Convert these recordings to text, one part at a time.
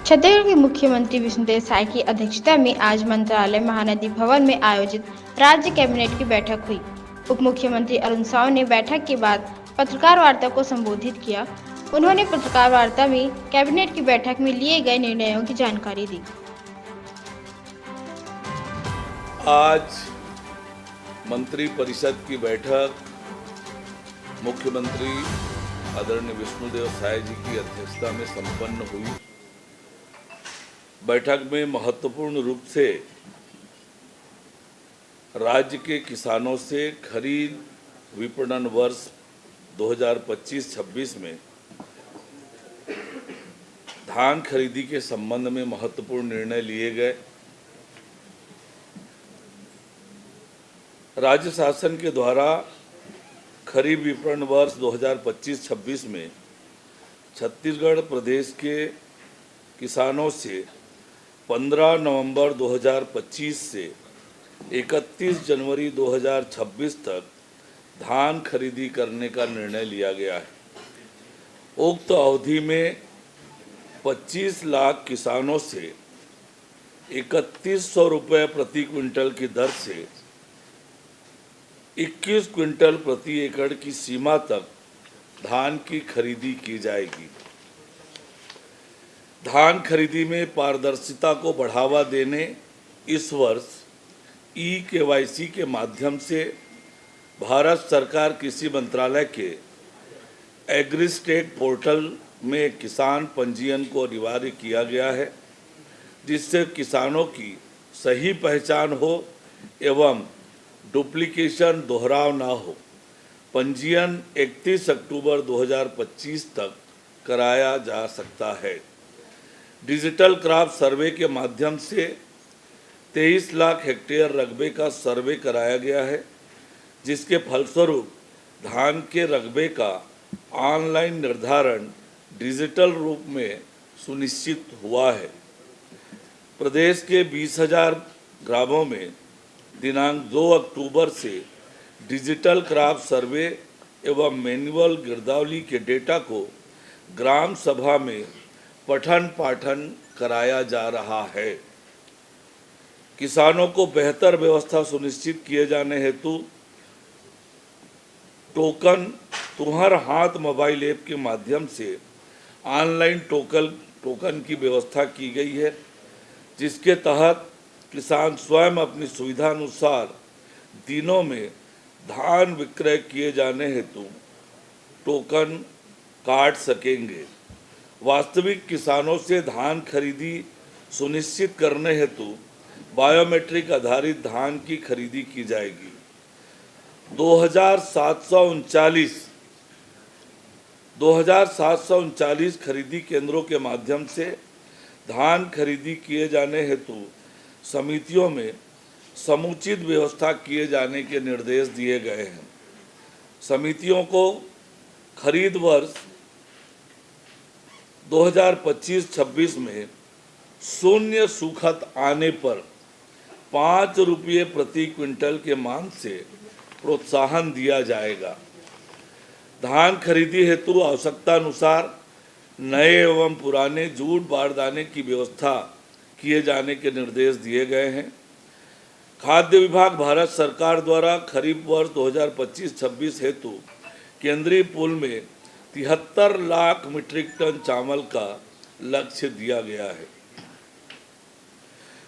छत्तीसगढ़ के मुख्यमंत्री विष्णुदेव साय की अध्यक्षता में आज मंत्रालय महानदी भवन में आयोजित राज्य कैबिनेट की बैठक हुई। उप मुख्यमंत्री अरुण साव ने बैठक के बाद पत्रकार वार्ता को संबोधित किया। उन्होंने पत्रकार वार्ता में कैबिनेट की बैठक में लिए गए निर्णयों की जानकारी दी। आज मंत्री परिषद की बैठक मुख्यमंत्री आदरणीय विष्णुदेव साय जी की अध्यक्षता में संपन्न हुई। बैठक में महत्वपूर्ण रूप से राज्य के किसानों से खरीद विपणन वर्ष 2025-26 में धान खरीदी के संबंध में महत्वपूर्ण निर्णय लिए गए। राज्य शासन के द्वारा खरीफ विपणन वर्ष 2025-26 में छत्तीसगढ़ प्रदेश के किसानों से 15 नवंबर 2025 से 31 जनवरी 2026 तक धान खरीदी करने का निर्णय लिया गया है। उक्त अवधि में 25 लाख किसानों से 3100 रुपये प्रति क्विंटल की दर से 21 क्विंटल प्रति एकड़ की सीमा तक धान की खरीदी की जाएगी। धान खरीदी में पारदर्शिता को बढ़ावा देने इस वर्ष ई-केवाईसी के माध्यम से भारत सरकार कृषि मंत्रालय के एग्रीस्टेट पोर्टल में किसान पंजीयन को अनिवार्य किया गया है, जिससे किसानों की सही पहचान हो एवं डुप्लीकेशन दोहराव ना हो। पंजीयन 31 अक्टूबर 2025 तक कराया जा सकता है। डिजिटल क्रॉप सर्वे के माध्यम से 23 लाख हेक्टेयर रकबे का सर्वे कराया गया है, जिसके फलस्वरूप धान के रकबे का ऑनलाइन निर्धारण डिजिटल रूप में सुनिश्चित हुआ है। प्रदेश के 20,000 ग्रामों में दिनांक 2 अक्टूबर से डिजिटल क्रॉप सर्वे एवं मैनुअल गिरदावली के डेटा को ग्राम सभा में पठन पाठन कराया जा रहा है। किसानों को बेहतर व्यवस्था सुनिश्चित किए जाने हेतु टोकन तुम्हार हाथ मोबाइल ऐप के माध्यम से ऑनलाइन टोकन की व्यवस्था की गई है, जिसके तहत किसान स्वयं अपनी सुविधा अनुसार दिनों में धान विक्रय किए जाने हेतु टोकन काट सकेंगे। वास्तविक किसानों से धान खरीदी सुनिश्चित करने हेतु बायोमेट्रिक आधारित धान की खरीदी की जाएगी। 2739 खरीदी केंद्रों के माध्यम से धान खरीदी किए जाने हेतु समितियों में समुचित व्यवस्था किए जाने के निर्देश दिए गए हैं। समितियों को खरीद वर्ष 2025-26 में शून्य सूखत आने पर 5 रुपये प्रति क्विंटल के मान से प्रोत्साहन दिया जाएगा। धान खरीदी हेतु आवश्यकता अनुसार नए एवं पुराने जूट बारदाने की व्यवस्था किए जाने के निर्देश दिए गए हैं। खाद्य विभाग भारत सरकार द्वारा खरीफ वर्ष 2025-26 हेतु केंद्रीय पूल में 73 लाख मीट्रिक टन चावल का लक्ष्य दिया गया है।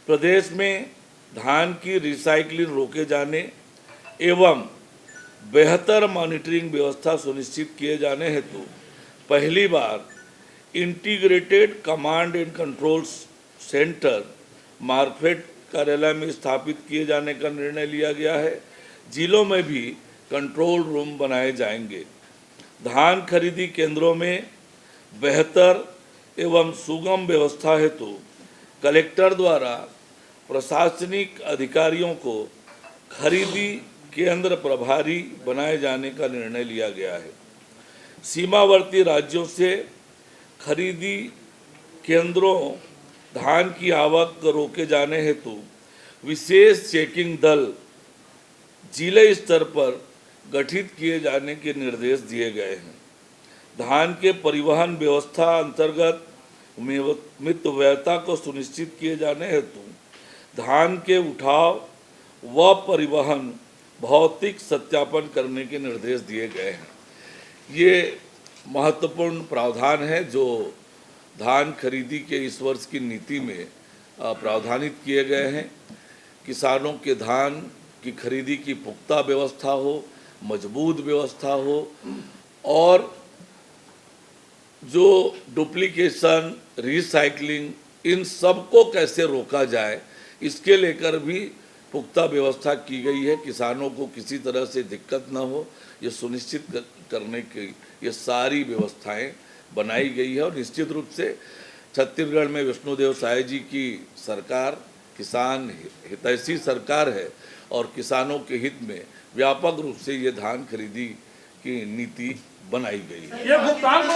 प्रदेश में धान की रिसाइकलिंग रोके जाने एवं बेहतर मॉनिटरिंग व्यवस्था सुनिश्चित किए जाने हेतु पहली बार integrated command and control centre market कार्यालय में स्थापित किए जाने का निर्णय लिया गया है। जिलों में भी कंट्रोल रूम बनाए जाएंगे। धान खरीदी केंद्रों में बेहतर एवं सुगम व्यवस्था हेतु कलेक्टर द्वारा प्रशासनिक अधिकारियों को खरीदी केंद्र प्रभारी बनाए जाने का निर्णय लिया गया है। सीमावर्ती राज्यों से खरीदी केंद्रों धान की आवक रोके जाने हेतु विशेष चेकिंग दल जिले स्तर पर गठित किए जाने के निर्देश दिए गए हैं। धान के परिवहन व्यवस्था अंतर्गत मितव्ययता को सुनिश्चित किए जाने हेतु धान के उठाव व परिवहन भौतिक सत्यापन करने के निर्देश दिए गए हैं। ये महत्वपूर्ण प्रावधान है जो धान खरीदी के इस वर्ष की नीति में प्रावधानित किए गए हैं। किसानों के धान की खरीदी की पुख्ता व्यवस्था हो, मजबूत व्यवस्था हो और जो डुप्लीकेशन, रिसाइकलिंग, इन सब को कैसे रोका जाए इसके लेकर भी पुख्ता व्यवस्था की गई है। किसानों को किसी तरह से दिक्कत न हो ये सुनिश्चित करने की ये सारी व्यवस्थाएं बनाई गई है। और निश्चित रूप से छत्तीसगढ़ में विष्णुदेव साय जी की सरकार किसान हितैषी सरकार है और किसानों के हित में व्यापक रूप से ये धान खरीदी की नीति बनाई गई है। ये भुगतान